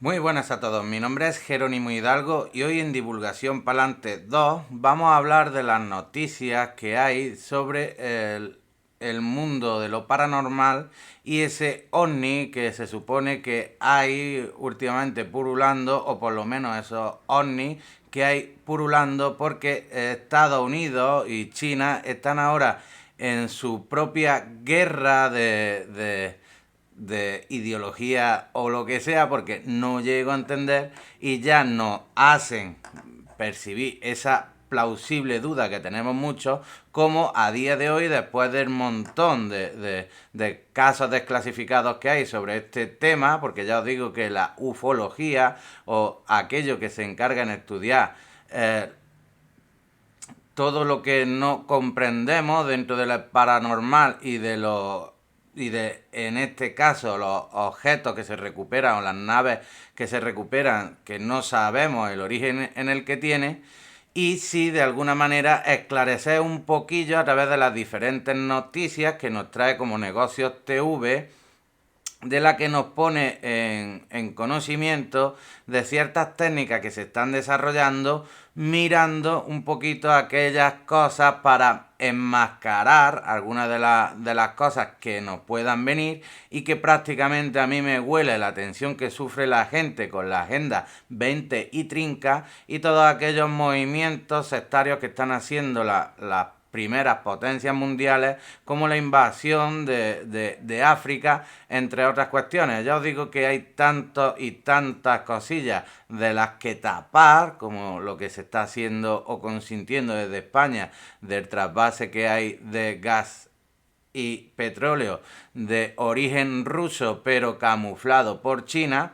Muy buenas a todos, mi nombre es Jerónimo Hidalgo y hoy en Divulgación Palante 2 vamos a hablar de las noticias que hay sobre el mundo de lo paranormal y ese ovni que se supone que hay últimamente purulando, o por lo menos esos ovnis que hay purulando porque Estados Unidos y China están ahora en su propia guerra de ideología o lo que sea, porque no llego a entender, y ya nos hacen percibir esa plausible duda que tenemos muchos, como a día de hoy, después del montón de casos desclasificados que hay sobre este tema, porque ya os digo que la ufología o aquello que se encarga en estudiar todo lo que no comprendemos dentro de lo paranormal y de en este caso los objetos que se recuperan o las naves que se recuperan, que no sabemos el origen en el que tiene, y sí de alguna manera esclarecer un poquillo a través de las diferentes noticias que nos trae como Negocios TV, de la que nos pone en conocimiento de ciertas técnicas que se están desarrollando, mirando un poquito aquellas cosas para enmascarar algunas de las cosas que nos puedan venir, y que prácticamente a mí me huele la tensión que sufre la gente con la Agenda 20 y Trinca y todos aquellos movimientos sectarios que están haciendo las primeras potencias mundiales, como la invasión de África, entre otras cuestiones. Ya os digo que hay tantos y tantas cosillas de las que tapar, como lo que se está haciendo o consintiendo desde España, del trasvase que hay de gas y petróleo de origen ruso pero camuflado por China,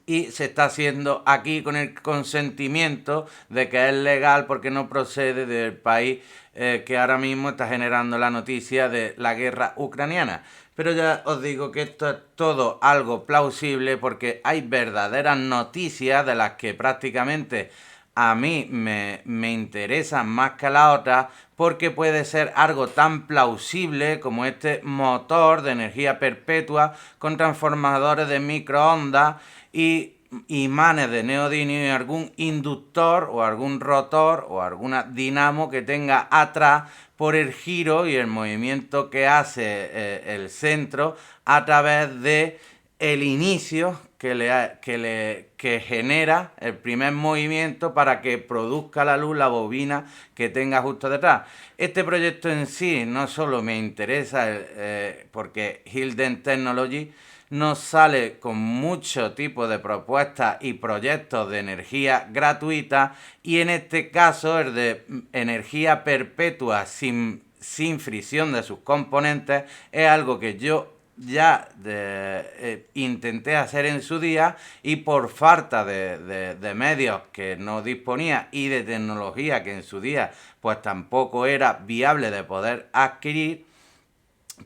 y se está haciendo aquí con el consentimiento de que es legal porque no procede del país que ahora mismo está generando la noticia de la guerra ucraniana. Pero ya os digo que esto es todo algo plausible, porque hay verdaderas noticias de las que prácticamente a mí me interesan más que la otra, porque puede ser algo tan plausible como este motor de energía perpetua con transformadores de microondas y imanes de neodimio y algún inductor o algún rotor o alguna dinamo que tenga atrás, por el giro y el movimiento que hace el centro a través de el inicio que genera el primer movimiento para que produzca la luz la bobina que tenga justo detrás. Este proyecto en sí no solo me interesa porque Hilden Technology nos sale con mucho tipo de propuestas y proyectos de energía gratuita, y en este caso el de energía perpetua sin fricción de sus componentes es algo que yo ya intenté hacer en su día, y por falta de medios que no disponía y de tecnología que en su día pues tampoco era viable de poder adquirir,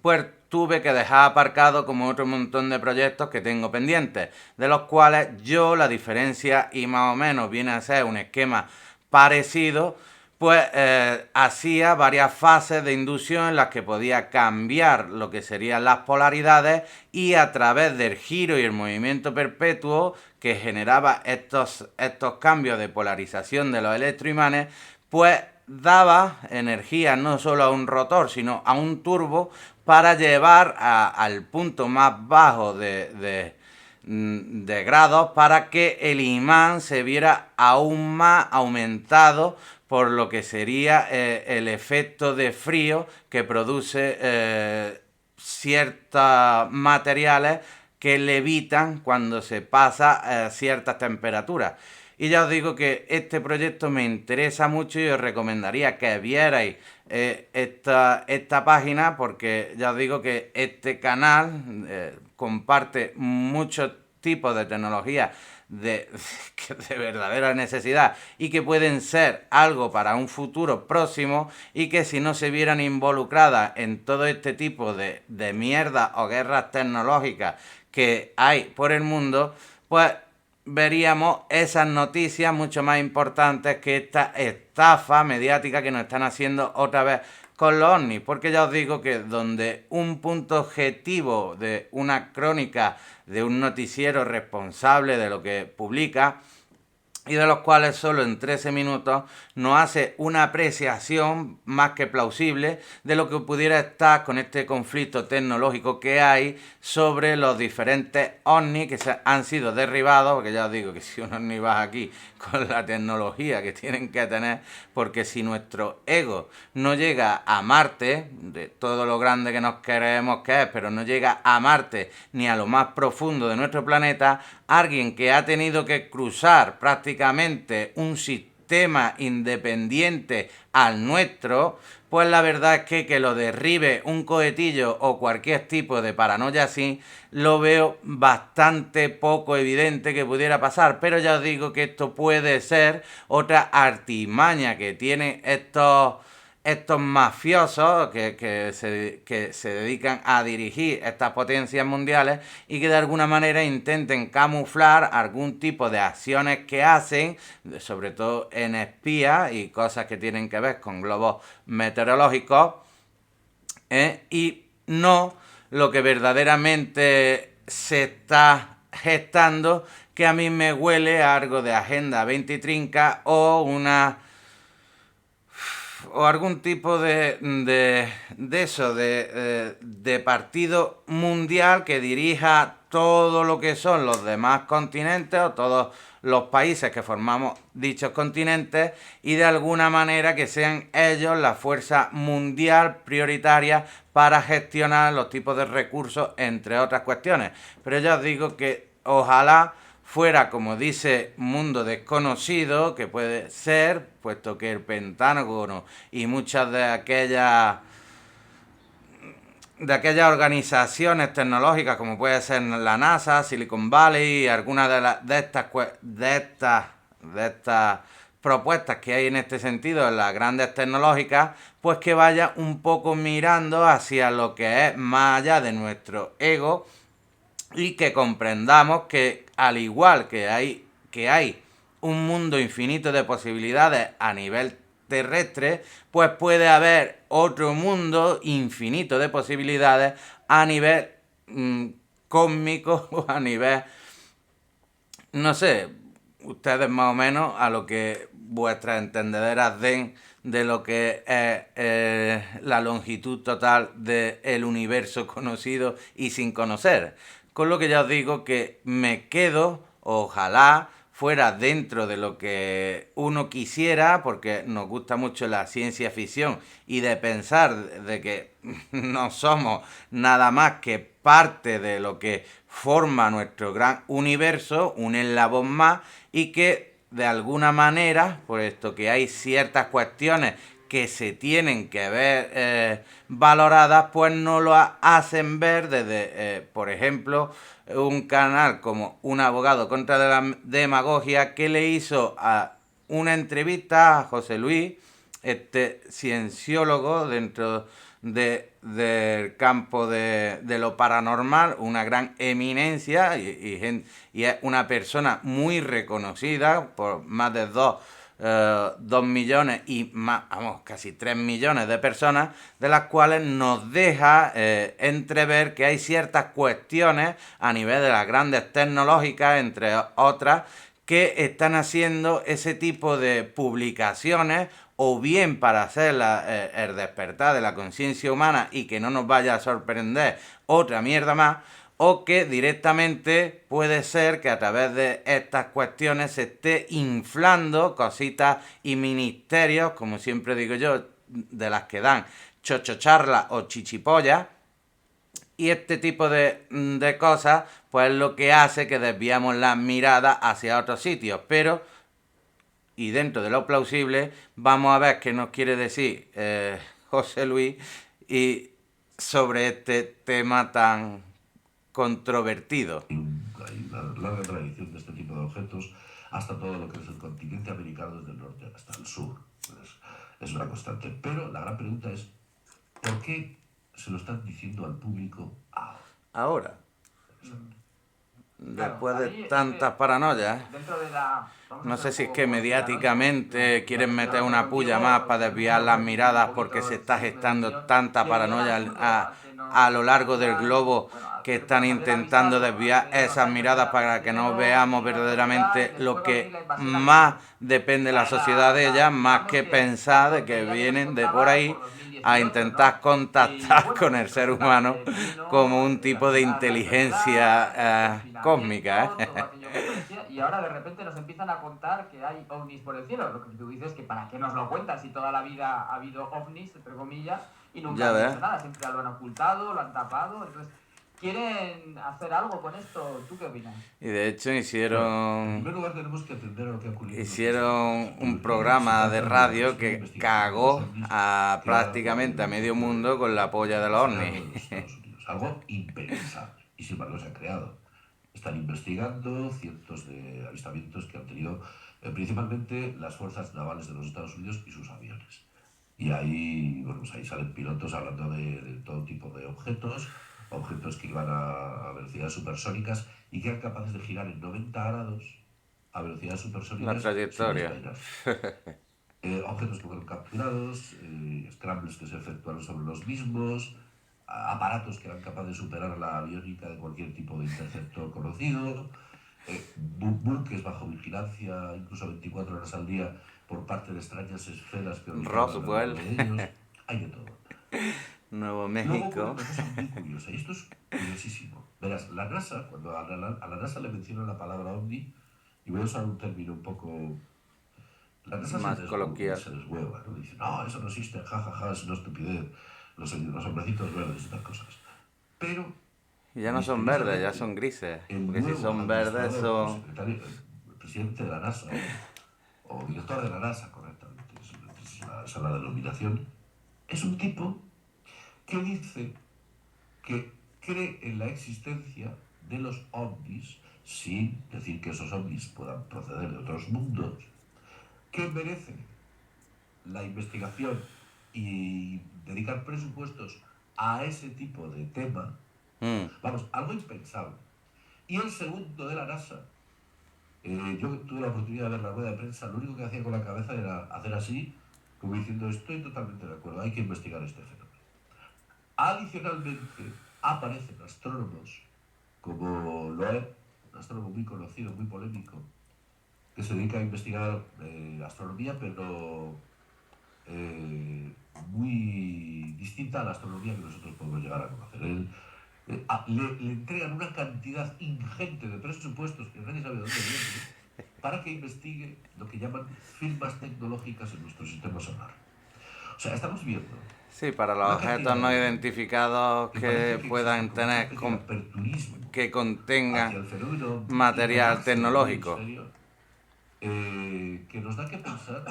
pues tuve que dejar aparcado como otro montón de proyectos que tengo pendientes, de los cuales yo la diferencia, y más o menos viene a ser un esquema parecido, pues hacía varias fases de inducción en las que podía cambiar lo que serían las polaridades, y a través del giro y el movimiento perpetuo que generaba estos cambios de polarización de los electroimanes, pues daba energía no solo a un rotor, sino a un turbo, para llevar al punto más bajo de grados, para que el imán se viera aún más aumentado por lo que sería el efecto de frío que produce ciertos materiales que levitan cuando se pasa ciertas temperaturas. Y ya os digo que este proyecto me interesa mucho y os recomendaría que vierais esta página, porque ya os digo que este canal comparte muchos tipos de tecnología de verdadera necesidad y que pueden ser algo para un futuro próximo, y que si no se vieran involucradas en todo este tipo de mierda o guerras tecnológicas que hay por el mundo, pues veríamos esas noticias mucho más importantes que esta estafa mediática que nos están haciendo otra vez con los ovnis, porque ya os digo que donde un punto objetivo de una crónica, de un noticiero responsable de lo que publica, y de los cuales solo en 13 minutos nos hace una apreciación más que plausible de lo que pudiera estar con este conflicto tecnológico que hay sobre los diferentes ovnis que han sido derribados, porque ya os digo que si un ovni va aquí con la tecnología que tienen que tener, porque si nuestro ego no llega a Marte, de todo lo grande que nos creemos que es, pero no llega a Marte ni a lo más profundo de nuestro planeta, alguien que ha tenido que cruzar prácticamente un sistema independiente al nuestro, pues la verdad es que lo derribe un cohetillo o cualquier tipo de paranoia así, lo veo bastante poco evidente que pudiera pasar. Pero ya os digo que esto puede ser otra artimaña que tienen estos mafiosos que se dedican a dirigir estas potencias mundiales y que de alguna manera intenten camuflar algún tipo de acciones que hacen, sobre todo en espías y cosas que tienen que ver con globos meteorológicos, y no lo que verdaderamente se está gestando, que a mí me huele a algo de Agenda 2030 o algún tipo de eso, de partido mundial que dirija todo lo que son los demás continentes o todos los países que formamos dichos continentes, y de alguna manera que sean ellos la fuerza mundial prioritaria para gestionar los tipos de recursos, entre otras cuestiones. Pero ya os digo que ojalá fuera, como dice Mundo Desconocido, que puede ser, puesto que el Pentágono y muchas de aquellas organizaciones tecnológicas, como puede ser la NASA, Silicon Valley, y algunas de estas propuestas que hay en este sentido en las grandes tecnológicas, pues que vaya un poco mirando hacia lo que es más allá de nuestro ego, y que comprendamos que al igual que hay un mundo infinito de posibilidades a nivel terrestre, pues puede haber otro mundo infinito de posibilidades a nivel cósmico o a nivel, no sé, ustedes más o menos a lo que vuestras entendederas den de lo que es la longitud total del universo conocido y sin conocer. Con lo que ya os digo que me quedo, ojalá fuera dentro de lo que uno quisiera, porque nos gusta mucho la ciencia ficción y de pensar de que no somos nada más que parte de lo que forma nuestro gran universo, un eslabón más, y que de alguna manera, por esto que hay ciertas cuestiones que se tienen que ver valoradas, pues no lo hacen ver desde, por ejemplo, un canal como Un abogado contra la demagogia, que le hizo a una entrevista a José Luis, este cienciólogo dentro del campo de lo paranormal, una gran eminencia, y es una persona muy reconocida por más de 2 millones y más, vamos, casi 3 millones de personas, de las cuales nos deja entrever que hay ciertas cuestiones a nivel de las grandes tecnológicas, entre otras, que están haciendo ese tipo de publicaciones, o bien para hacer el despertar de la conciencia humana y que no nos vaya a sorprender otra mierda más, o que directamente puede ser que a través de estas cuestiones se esté inflando cositas y ministerios, como siempre digo yo, de las que dan chochocharla o chichipolla, y este tipo de cosas, pues es lo que hace que desviamos la mirada hacia otros sitios. Pero, y dentro de lo plausible, vamos a ver qué nos quiere decir José Luis y sobre este tema tan controvertido. Hay una larga tradición de este tipo de objetos, hasta todo lo que es el continente americano, desde el norte hasta el sur. Es una constante. Pero la gran pregunta es, ¿por qué se lo están diciendo al público ahora? Ahora, Claro, después a de mí es tantas que paranoias. dentro de la... Vamos a No ser sé un si es poco que conspiranoicos. mediáticamente quieren Yo meter estoy una pulla más contigo, para estoy desviar luchando las por un miradas porque poquito se el está salirme del gestando guión. tanta Y el guión paranoia absurdo hace a lo no... largo del Hacía, globo bueno, que hace están Javier intentando Avisado desviar hace unos esas años miradas era, pues para que no primero veamos OVNI, la enfermedad y verdaderamente lo después OVNI, que la invasión más alienígena. depende de la Esa es sociedad de ellas, más digamos que que pensar de esto que que ya nos vienen de por contabas por ahí a 2018, intentar ¿no? Y contactar bueno, con el pues ser resulta humano que vino como un al tipo de final la inteligencia enfermedad, el cósmica, confinamiento, todo aquello que parecía, y ahora de repente nos empiezan a contar que hay ovnis por el cielo. Lo que tú dices que para qué nos lo cuentas si toda la vida ha habido ovnis, entre comillas, y nunca Ya han ves. dicho nada, siempre lo han ocultado, lo han tapado. Entonces, ¿quieren hacer algo con esto? ¿Tú qué opinas? Y de hecho Bueno, en hicieron primer lugar tenemos que atender a lo que ha ocurrido en los últimos días. hicieron Aquí, un se programa de trata de la radio versión de que investigación de los cagó ovnis a que ha prácticamente ocurrido a en medio contra mundo con la polla de del los ovnis. Senado de los Estados Unidos. Algo impensable. Y sin embargo se ha creado. Están investigando cientos de avistamientos que han tenido principalmente las fuerzas navales de los Estados Unidos y sus aviones. Y ahí, bueno, pues ahí salen pilotos hablando de todo tipo de objetos, objetos que iban a velocidades supersónicas y que eran capaces de girar en 90 grados a velocidades La supersónicas sin trayectoria. despeinarse. Objetos que fueron capturados, scrambles que se efectuaron sobre los mismos, aparatos que eran capaces de superar la aviónica de cualquier tipo de interceptor conocido, buques bajo vigilancia, incluso 24 horas al día, por parte de extrañas esferas que orbitaban alrededor Roswell, de ellos. Hay de todo. Nuevo Luego ocurre México. una cosa muy curiosa, y esto es curiosísimo. Verás, la NASA, cuando a la NASA le mencionan la palabra ovni, y voy a usar un término un poco... La NASA Más coloquial. se deshueva, ¿no? Dice, no, eso no existe, jajaja, ja, ja, es una estupidez, los hombrecitos verdes y estas cosas. Pero, Y ya no son verdes, ya misteriosamente, son grises. el Porque si nuevo son verdes administrador o son... secretario, el presidente de la NASA, o director de la NASA, correctamente, esa es la denominación, es un tipo que dice que cree en la existencia de los ovnis, sin decir que esos ovnis puedan proceder de otros mundos, que merecen la investigación y dedicar presupuestos a ese tipo de tema, Mm. vamos, algo impensable. Y el segundo de la NASA, yo tuve la oportunidad de ver la rueda de prensa, lo único que hacía con la cabeza era hacer así, como diciendo, estoy totalmente de acuerdo, hay que investigar este fenómeno. Adicionalmente, aparecen astrónomos como Loeb, un astrónomo muy conocido, muy polémico, que se dedica a investigar astronomía, pero muy distinta a la astronomía que nosotros podemos llegar a conocer. Él, le entregan una cantidad ingente de presupuestos que nadie sabe de dónde vienen para que investigue lo que llaman firmas tecnológicas en nuestro sistema solar. O sea, estamos viendo Sí, para los una objetos cantidad no de ovnis identificados que parece que que existe puedan como una tener, especie de aperturismo que hacia contengan el fenómeno ovni y material negarse al medio tecnológico. misterio, que nos da que pensar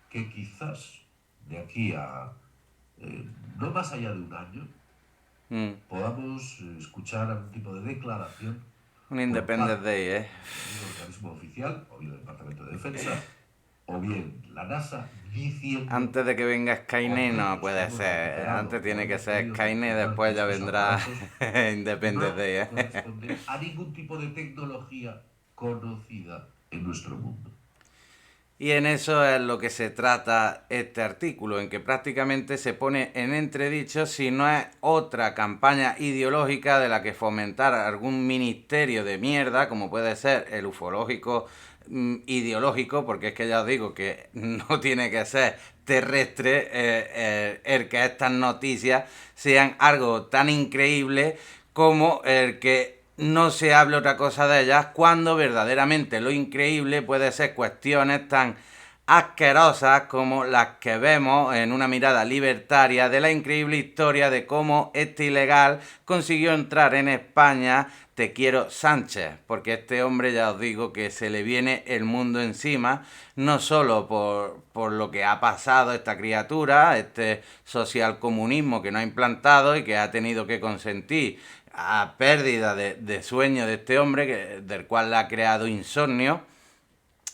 que quizás de aquí a no más allá de un año Mm. podamos escuchar algún tipo de declaración Un por Independence parte Day, ¿eh? de un organismo oficial, o bien el Departamento de Defensa, o bien la NASA, diciendo Antes de que venga Skynet no objetos que puede hemos ser. recuperado Antes o tiene que hemos ser podido Skynet, capturar después con ya estos vendrá aparatos Independence no Day, ¿eh? corresponden a ningún tipo de tecnología conocida en nuestro mundo. Y en eso es lo que se trata este artículo, en que prácticamente se pone en entredicho si no es otra campaña ideológica de la que fomentar algún ministerio de mierda, como puede ser el ufológico ideológico, porque es que ya os digo que no tiene que ser terrestre el que estas noticias sean algo tan increíble como el que no se hable otra cosa de ellas, cuando verdaderamente lo increíble puede ser cuestiones tan asquerosas como las que vemos en una mirada libertaria de la increíble historia de cómo este ilegal consiguió entrar en España, Te quiero Sánchez, porque este hombre ya os digo que se le viene el mundo encima, no solo por lo que ha pasado esta criatura, este socialcomunismo que no ha implantado y que ha tenido que consentir a pérdida de sueño de este hombre, del cual le ha creado insomnio,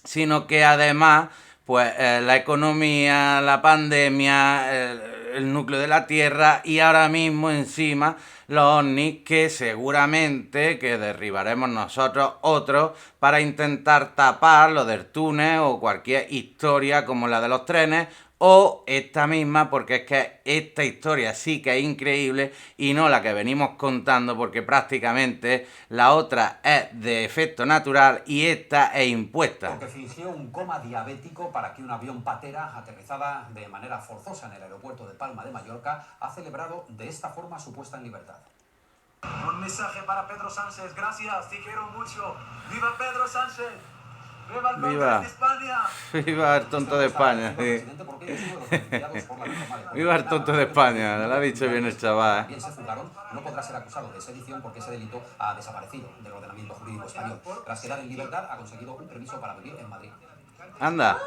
sino que además, pues la economía, la pandemia, el núcleo de la Tierra y ahora mismo encima los ovnis que seguramente que derribaremos nosotros otros para intentar tapar lo del túnel o cualquier historia como la de los trenes o esta misma, porque es que esta historia sí que es increíble y no la que venimos contando, porque prácticamente la otra es de efecto natural y esta es impuesta. Porque fingió un coma diabético para que un avión patera aterrizada de manera forzosa en el aeropuerto de Palma de Mallorca ha celebrado de esta forma su puesta en libertad. Un mensaje para Pedro Sánchez, gracias, te quiero mucho. ¡Viva Pedro Sánchez! ¡Viva el ¡Viva! de España! Viva el tonto de España. Sí. Viva el tonto de España, lo ha dicho bien el chaval. Bien se fugaron, no podrá ser acusado de sedición porque ese delito ha desaparecido del ordenamiento jurídico español. Tras quedar en libertad, ha conseguido un permiso para vivir en Madrid. Anda.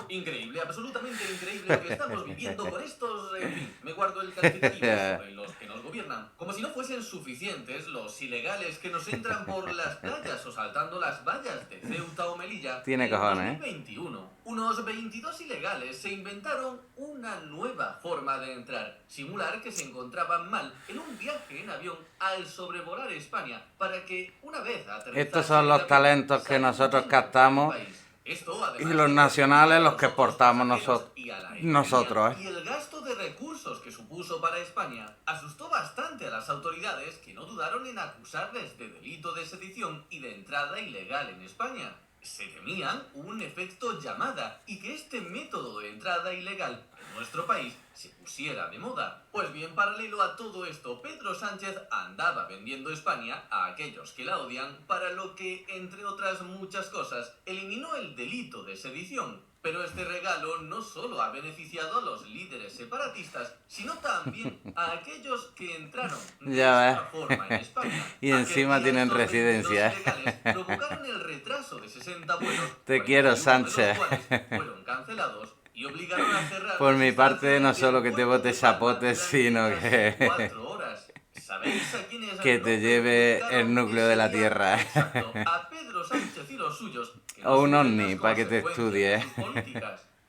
Increíble, absolutamente increíble lo que estamos viviendo con estos... En fin, me guardo el calificativo sobre los que nos gobiernan. Como si no fuesen suficientes los ilegales que nos entran por las playas o saltando las vallas de Ceuta o Melilla. Tiene cojones, En 2021, unos 22 ilegales se inventaron una nueva forma de entrar. Simular que se encontraban mal en un viaje en avión al sobrevolar España para que una vez aterrizasen Estos son los talentos que nosotros captamos. Y los nacionales los que exportamos nosotros, ¿eh? Y el gasto de recursos que supuso para España asustó bastante a las autoridades, que no dudaron en acusarles de delito de sedición y de entrada ilegal en España. Se temían un efecto llamada y que este método de entrada ilegal en nuestro país se pusiera de moda. Pues bien, paralelo a todo esto, Pedro Sánchez andaba vendiendo España a aquellos que la odian, para lo que, entre otras muchas cosas, eliminó el delito de sedición. Pero este regalo no solo ha beneficiado a los líderes separatistas, sino también a aquellos que entraron de esta forma en España. Y encima tienen residencia. Provocaron el retraso de 60 vuelos. Te quiero, Sánchez. Fueron cancelados y obligaron a cerrar. Por mi parte, no solo que te bote chapotes, sino que... que te lleve el núcleo de la Tierra. A Pedro Sánchez y los suyos. O un ovni, para que te estudie.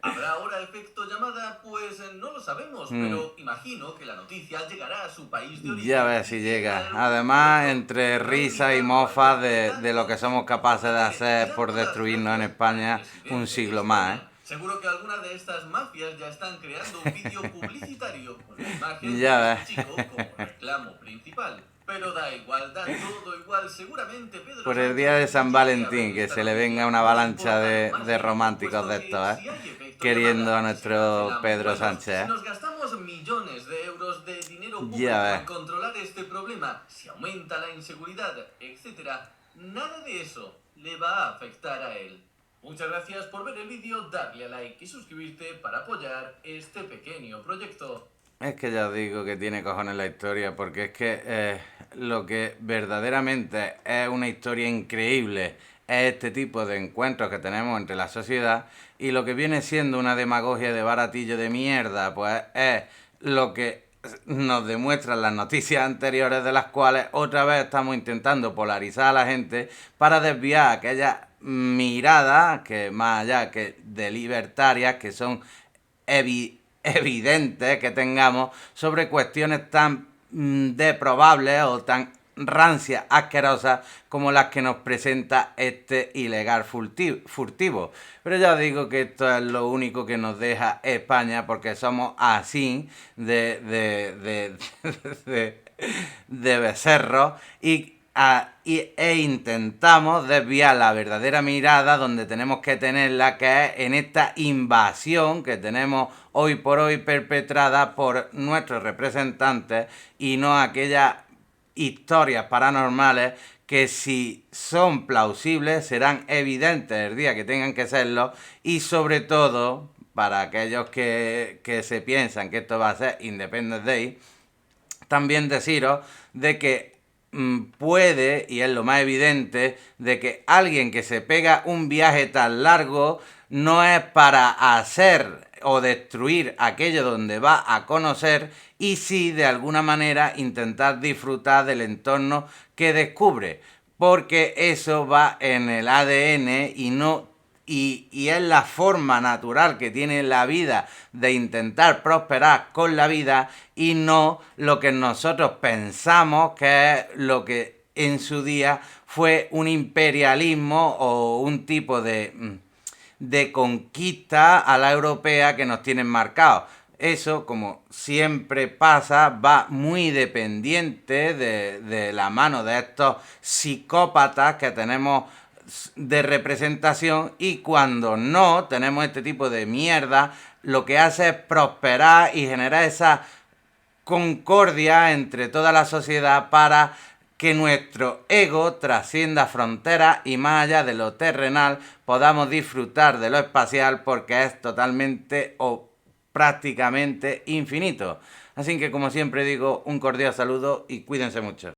¿Habrá ahora efecto llamada? Pues no lo sabemos, pero imagino que la noticia llegará a su país de origen. Ya ves si llega. Además, entre risa y mofa de lo que somos capaces de hacer por destruirnos en España un siglo más, ¿eh? Seguro que alguna de estas mafias ya están creando un vídeo publicitario con la imagen Ya de ves. este chico como reclamo principal. Pero da igual, da todo igual. Seguramente Pedro Por el día de San Valentín, que se le venga una avalancha de románticos de estos, ¿eh? Queriendo a nuestro Pedro Sánchez, ¿eh? Si nos gastamos millones de euros de dinero público Ya ves. en controlar este problema, si aumenta la inseguridad, etcétera, nada de eso le va a afectar a él. Muchas gracias por ver el vídeo, darle a like y suscribirte para apoyar este pequeño proyecto. Es que ya os digo que tiene cojones la historia, porque es que lo que verdaderamente es una historia increíble es este tipo de encuentros que tenemos entre la sociedad, y lo que viene siendo una demagogia de baratillo de mierda, pues es lo que nos demuestran las noticias anteriores, de las cuales otra vez estamos intentando polarizar a la gente para desviar aquellas miradas que, más allá que de libertarias, que son evidentes que tengamos sobre cuestiones tan deprobables o tan rancias, asquerosas como las que nos presenta este ilegal furtivo. Pero ya os digo que esto es lo único que nos deja España, porque somos así de becerros e intentamos desviar la verdadera mirada donde tenemos que tenerla, que es en esta invasión que tenemos hoy por hoy perpetrada por nuestros representantes, y no aquellas historias paranormales que, si son plausibles, serán evidentes el día que tengan que serlo. Y sobre todo, para aquellos que se piensan que esto va a ser Independence Day, también deciros de que puede, y es lo más evidente, de que alguien que se pega un viaje tan largo no es para hacer o destruir aquello donde va a conocer, y sí de alguna manera intentar disfrutar del entorno que descubre, porque eso va en el ADN y no y es la forma natural que tiene la vida de intentar prosperar con la vida y no lo que nosotros pensamos que es lo que en su día fue un imperialismo o un tipo de conquista a la europea que nos tienen marcados. Eso, como siempre pasa, va muy dependiente de la mano de estos psicópatas que tenemos de representación, y cuando no tenemos este tipo de mierda, lo que hace es prosperar y generar esa concordia entre toda la sociedad para que nuestro ego trascienda fronteras y más allá de lo terrenal podamos disfrutar de lo espacial, porque es totalmente o prácticamente infinito. Así que, como siempre digo, un cordial saludo y cuídense mucho.